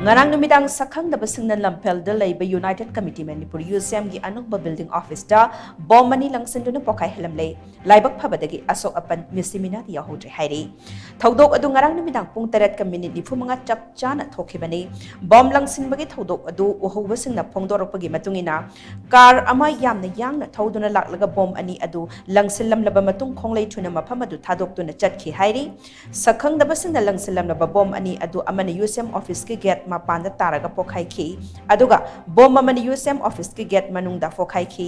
Ngarang numidang sakhang da basingna lampel da leiba United Committee Manipur UCM gi anugba building office da bomb mani langsinduna pokai helamle laibak phabadagi asok apan misimina ya hodre hairi thodok adu ngarang numidang pung 3 ka minute 45 chap chana thokibani bomb langsinbagi thodok adu uhoba singna phongdorokpagi matungina car ama yamna yangna thoduna laklaga bomb ani adu langsillamlaba matung khonglei thuna mafam adu thadokduna chatki hairi sakhang da basingna langsillamlaba bomb ani adu amana UCM office ki gate mapanda taraga pokhai ki aduga bomb amani UCM office ki gate manungda fokhai ki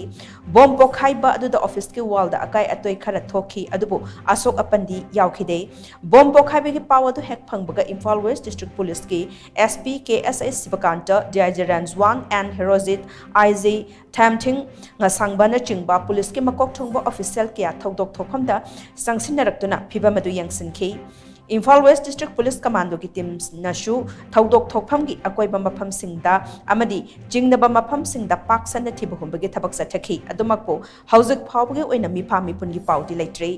bomb pokhai ba adu da office ki wall da akai atoi khara thoki adubu asok apandi yaukhide bomb pokhai bi ki pawa du hek phangbaga Imphal West District Police ki SP KSI Sibakanta DIG Ranjwan and Herozit IZ Tamting nga sangbana chingba police ki makok thongba official kya thodok thophamda sangsinaraktuna phibamadu yangsinki Imphal West District Police Commando ki team nashu thodok thokpham gi akoiba mafam singda amadi jingnaba mafam singda paksana thibuhumbagi thabak sathaki adumakpo hauzik phawbagi oina mipa mipun gi pauti leitre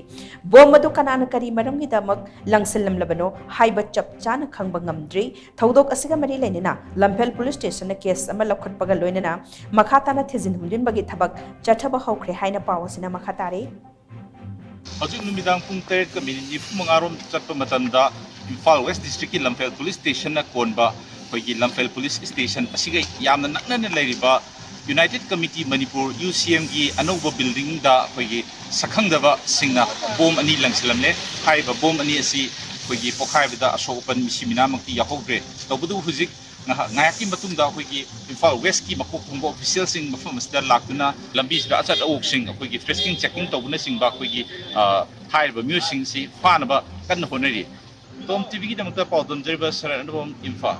bom madu kanana kari maram gi damak langsillam labano haiba chap chana khangba ngamdri thodok asiga mari leinena Lampel Police Station na case ama lakhatpaga loinena makhatana thizin hundin bagi thabak chathaba haukhre haina pawasina makhatare Hajik numidang pung 3 ka minute 45 chatpa matamda Imphal West District ki Lampel Police Station na konba hoigi Lampel Police Station asiga yamna nakna leiriba United Committee Manipur UCM gi anouba building da hoigi sakhangdaba singna bom ani langsilamle haiba bom ani asi hoigi pokhaibda asopan misimina makti yahodre tawbudu hujik ngayaki matungda hoigi Imphal West ki makok thongba official sing mafam asda lakuna lambi sida achat awok sing hoigi fresking checking tawbuna sing ba hoigi haiba music si fanaba kan honari tom tv gi damta pawdon jeriba saran bom Imphal